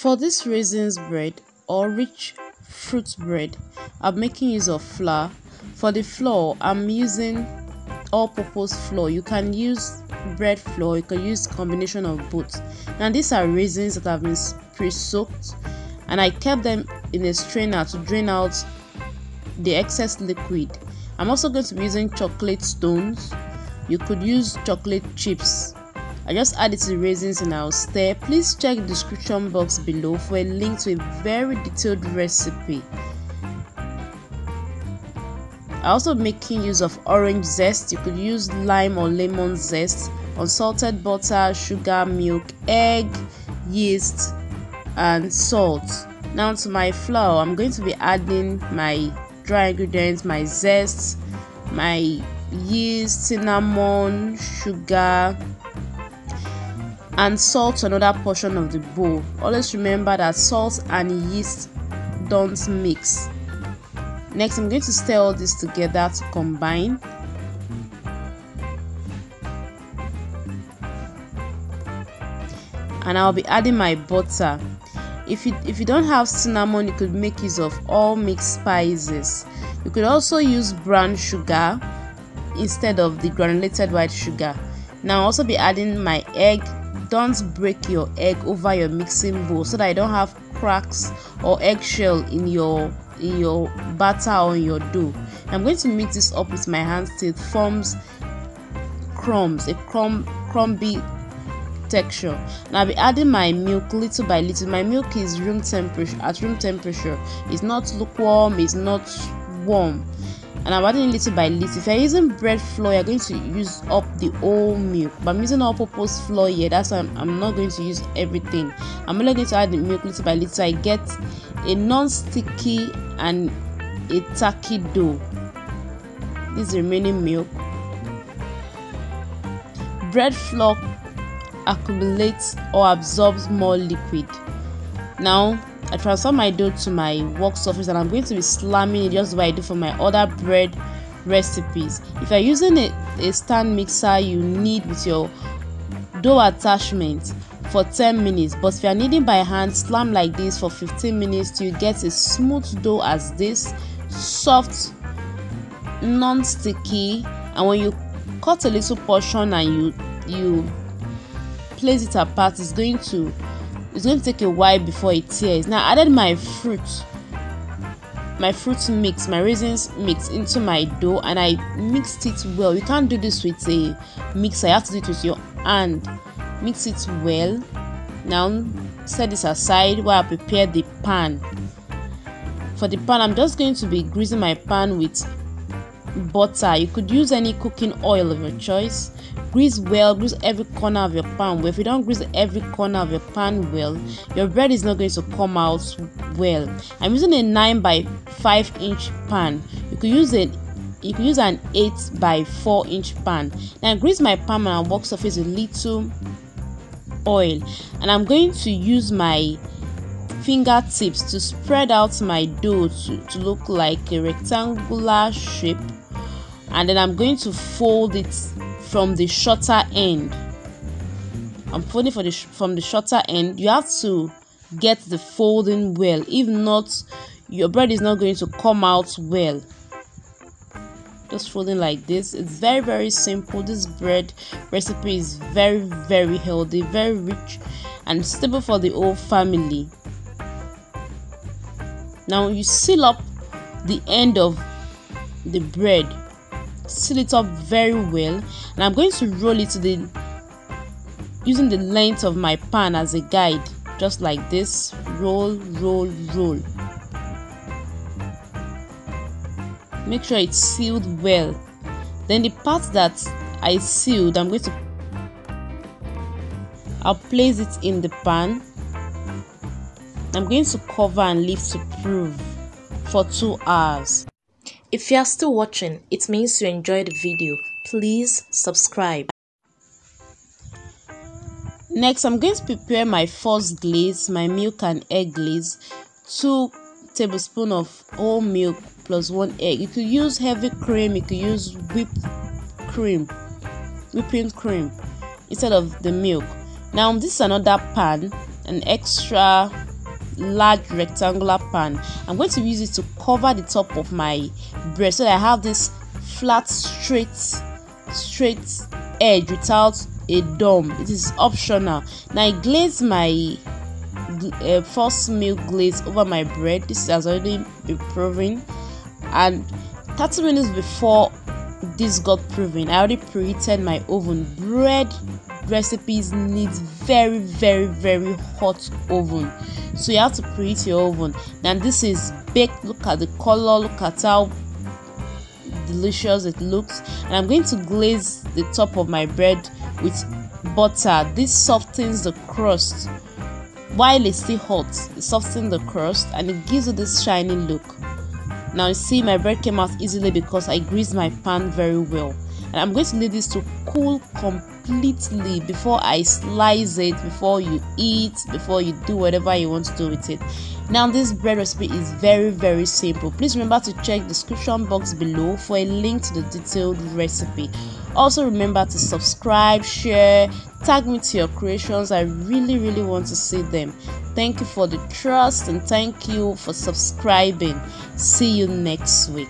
For this raisins bread or rich fruit bread, I'm making use of flour. For the flour, I'm using all-purpose flour. You can use bread flour, you can use combination of both. Now these are raisins that have been pre-soaked, and I kept them in a strainer to drain out the excess liquid. I'm also going to be using chocolate stones. You could use chocolate chips. I just add it to the raisins and I'll stir. Please check the description box below for a link to a very detailed recipe. I also making use of orange zest. You could use lime or lemon zest, unsalted butter, sugar, milk, egg, yeast, and salt. Now to my flour, I'm going to be adding my dry ingredients, my zest, my yeast, cinnamon, sugar, and salt to another portion of the bowl. Always remember that salt and yeast don't mix. Next, I'm going to stir all this together to combine. And I'll be adding my butter. If you don't have cinnamon, you could make use of all mixed spices. You could also use brown sugar instead of the granulated white sugar. Now I'll also be adding my egg. Don't break your egg over your mixing bowl so that you don't have cracks or eggshell in your batter or in your dough. I'm going to mix this up with my hands till it forms crumbs, a crumbly texture. And I'll be adding my milk little by little. My milk is room temperature. It's not lukewarm, it's not warm. And I'm adding little by little. If you're using bread flour, you're going to use up the whole milk, but I'm using all-purpose flour here. That's why I'm not going to use everything. I'm only going to add the milk little by little so I get a non-sticky and a tacky dough. This is the remaining milk. Bread flour accumulates or absorbs more liquid. Now I transfer my dough to my work surface and I'm going to be slamming it just like I do for my other bread recipes. If you're using a stand mixer, you need with your dough attachment for 10 minutes, but if you're kneading by hand, slam like this for 15 minutes till you get a smooth dough as this, soft, non-sticky. And when you cut a little portion and you place it apart, it's going to take a while before it tears. Now I added my fruit mix, my raisins mix into my dough and I mixed it well. You can't do this with a mixer, you have to do it with your hand. Mix it well. Now set this aside while I prepare the pan. For the pan, I'm just going to be greasing my pan with butter. You could use any cooking oil of your choice. Grease well, grease every corner of your pan well. If you don't grease every corner of your pan well, your bread is not going to come out well. I'm using a 9 by 5 inch pan. You could use an 8 by 4 inch pan. Now grease my pan and work surface with little oil, and I'm going to use my fingertips to spread out my dough to look like a rectangular shape, and then I'm going to fold it from the shorter end. I'm folding from the shorter end. You have to get the folding well, if not your bread is not going to come out well. Just folding like this. It's very, very simple. This bread recipe is very, very healthy, very rich, and suitable for the whole family. Now you seal up the end of the bread. Seal it up very well, and I'm going to roll it using the length of my pan as a guide, just like this. Roll, roll, roll. Make sure it's sealed well. Then the part that I sealed, I'll place it in the pan. I'm going to cover and leave to prove for 2 hours. If you are still watching, it means you enjoyed the video. Please subscribe. Next, I'm going to prepare my first glaze, my milk and egg glaze. 2 tablespoons of whole milk plus 1 egg. You could use heavy cream, you could use whipping cream instead of the milk. Now this is another pan, an extra large rectangular pan. I'm going to use it to cover the top of my bread so that I have this flat straight edge without a dome. It is optional. Now I glaze my first milk glaze over my bread. This has already been proven, and 30 minutes before this got proven, I already preheated my oven. Bread recipes need very hot oven, so you have to preheat your oven. Now this is baked. Look at the color, look at how delicious it looks. And I'm going to glaze the top of my bread with butter. This softens the crust while it's still hot. It softens the crust and it gives it this shiny look. Now you see my bread came out easily because I greased my pan very well. And I'm going to leave this to cool completely before I slice it, before you eat, before you do whatever you want to do with it. Now this bread recipe is very simple. Please remember to check the description box below for a link to the detailed recipe. Also remember to subscribe, share, tag me to your creations. I really want to see them. Thank you for the trust and thank you for subscribing. See you next week.